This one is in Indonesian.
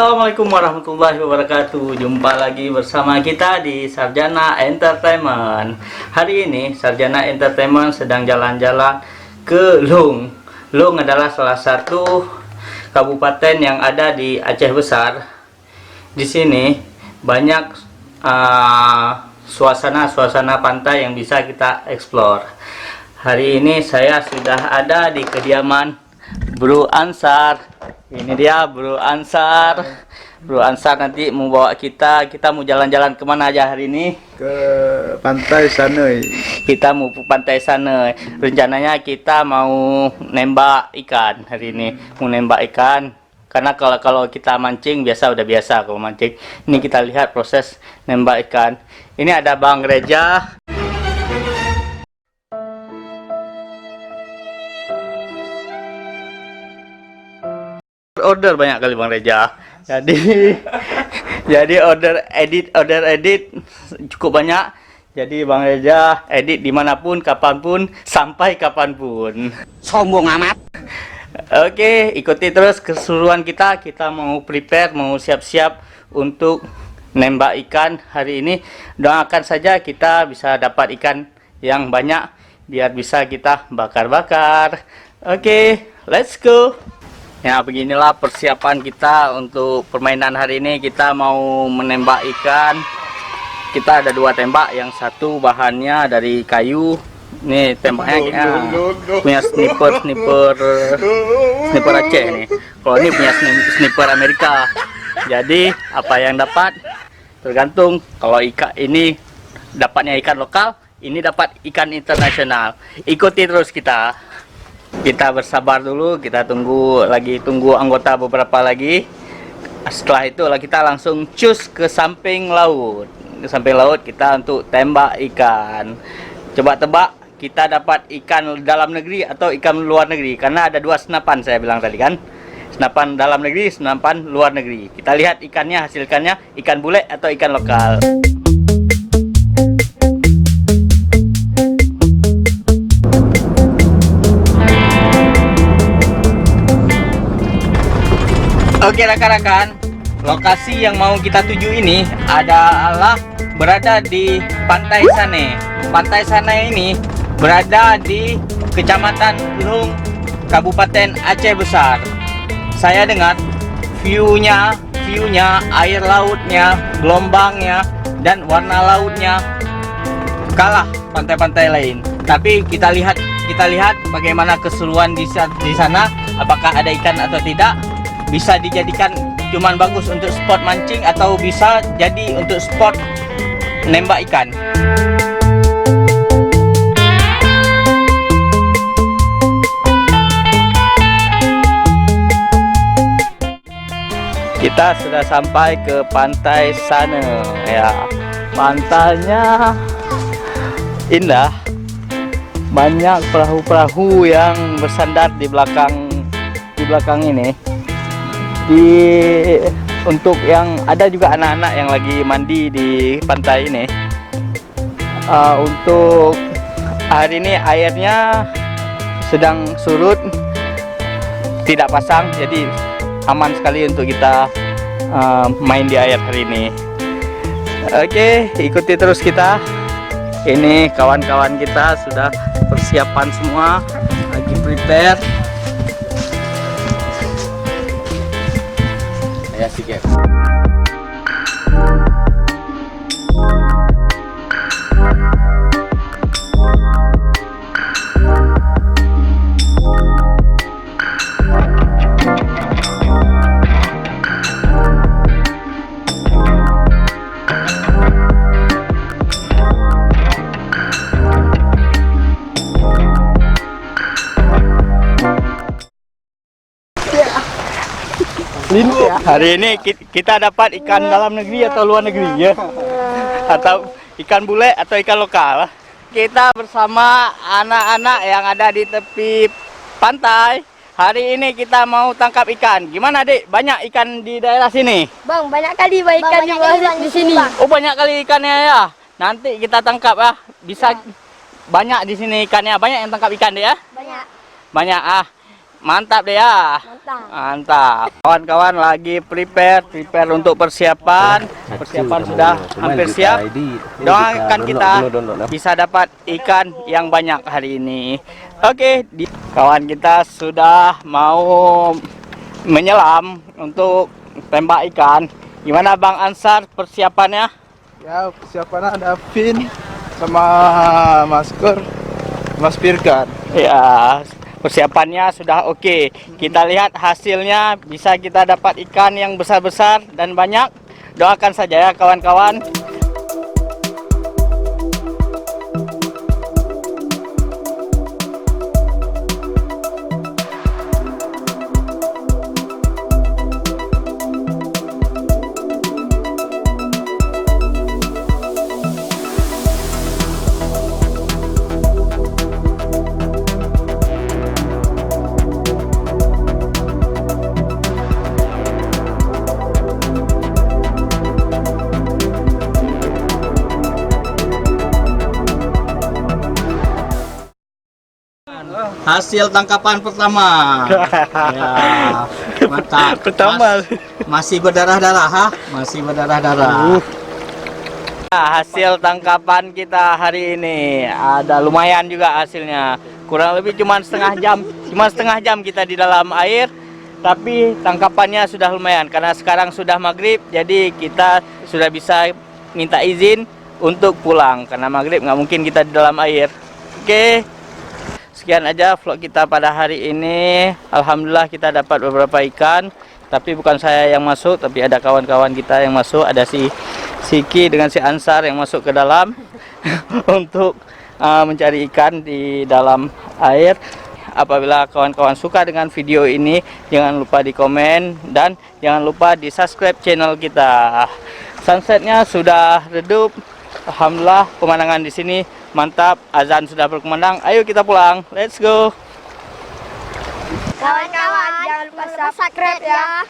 Assalamualaikum warahmatullahi wabarakatuh. Jumpa lagi bersama kita di Sarjana Entertainment. Hari ini Sarjana Entertainment sedang jalan-jalan ke Lung. Lung adalah salah satu kabupaten yang ada di Aceh Besar. Di sini banyak suasana-suasana pantai yang bisa kita eksplor. Hari ini saya sudah ada di kediaman Bro Ansar. Ini dia Bro Ansar. Bro Ansar nanti mau bawa kita mau jalan-jalan kemana aja hari ini? Ke pantai Sanoi. Kita mau ke pantai Sanoi. Rencananya kita mau nembak ikan hari ini. Mau nembak ikan. Karena kalau kita mancing udah biasa kalau mancing. Ini kita lihat proses nembak ikan. Ini ada Bang Reja. Order banyak kali Bang Reja. Jadi order edit cukup banyak. Jadi Bang Reja edit dimanapun, kapanpun, sampai kapanpun. Sombong amat. Oke, ikuti terus keseruan kita. Kita mau prepare, mau siap-siap untuk nembak ikan hari ini. Doakan saja kita bisa dapat ikan yang banyak biar bisa kita bakar-bakar. Oke, let's go. Ya, beginilah persiapan kita untuk permainan hari ini. Kita mau menembak ikan. Kita ada dua tembak, yang satu bahannya dari kayu. Nih tembaknya punya sniper Aceh nih. Kalau ini punya sniper Amerika. Jadi apa yang dapat tergantung. Kalau ikan ini dapatnya ikan lokal, ini dapat ikan internasional. Ikuti terus kita. Kita bersabar dulu, kita tunggu anggota beberapa lagi. Setelah itu kita langsung cus ke samping laut. Ke samping laut kita untuk tembak ikan. Coba tebak, kita dapat ikan dalam negeri atau ikan luar negeri? Karena ada dua senapan saya bilang tadi kan. Senapan dalam negeri, senapan luar negeri. Kita lihat ikannya, hasil ikannya ikan bule atau ikan lokal. Oke rekan-rekan, lokasi yang mau kita tuju ini adalah berada di Pantai Sanai. Pantai Sanai ini berada di Kecamatan Lung, Kabupaten Aceh Besar. Saya dengar viewnya, air lautnya, gelombangnya, dan warna lautnya kalah pantai-pantai lain. Tapi kita lihat bagaimana keseruan di sana. Apakah ada ikan atau tidak? Bisa dijadikan cuman bagus untuk spot mancing atau bisa jadi untuk spot nembak ikan. Kita sudah sampai ke pantai sana ya. Pantainya indah. Banyak perahu-perahu yang bersandar di belakang ini. Untuk yang ada juga anak-anak yang lagi mandi di pantai ini. Untuk hari ini airnya sedang surut, tidak pasang, jadi aman sekali untuk kita main di air hari ini. Oke, ikuti terus kita. Ini kawan-kawan kita sudah persiapan semua, lagi prepare. Ya sikit. Hari ini kita dapat ikan dalam negeri atau luar negeri ya? Atau ikan bule atau ikan lokal? Kita bersama anak-anak yang ada di tepi pantai. Hari ini kita mau tangkap ikan. Gimana Dik? Banyak ikan di daerah sini? Bang, banyak kali ikan di sini. Oh, banyak kali ikannya ya. Nanti kita tangkap ya. Bisa banyak di sini ikannya. Banyak yang tangkap ikan deh ya? Banyak. Banyak Mantap deh ya. Mantap. Mantap. Kawan-kawan lagi prepare untuk persiapan. Persiapan sudah hampir siap. Doakan kita bisa dapat ikan yang banyak hari ini. Oke, kawan kita sudah mau menyelam untuk tembak ikan. Gimana Bang Ansar persiapannya? Ya, persiapannya ada fin sama masker, mas pirkan. Ya, persiapannya sudah oke. Kita lihat hasilnya, bisa kita dapat ikan yang besar-besar dan banyak. Doakan saja ya kawan-kawan. Hasil tangkapan pertama. Ya, mantap. Pertama. Masih berdarah-darah, ha? Masih berdarah-darah. Nah, hasil tangkapan kita hari ini ada lumayan juga hasilnya. Kurang lebih cuma setengah jam kita di dalam air, tapi tangkapannya sudah lumayan karena sekarang sudah maghrib, jadi kita sudah bisa minta izin untuk pulang karena maghrib nggak mungkin kita di dalam air. Oke. Sekian aja vlog kita pada hari ini. Alhamdulillah kita dapat beberapa ikan, tapi bukan saya yang masuk, tapi ada kawan-kawan kita yang masuk. Ada si Siki dengan si Ansar yang masuk ke dalam untuk mencari ikan di dalam air. Apabila kawan-kawan suka dengan video ini, jangan lupa di komen dan jangan lupa di subscribe channel kita. Sunsetnya sudah redup. Alhamdulillah pemandangan di sini mantap, azan sudah berkumandang. Ayo kita pulang, let's go. Kawan-kawan jangan lupa subscribe ya.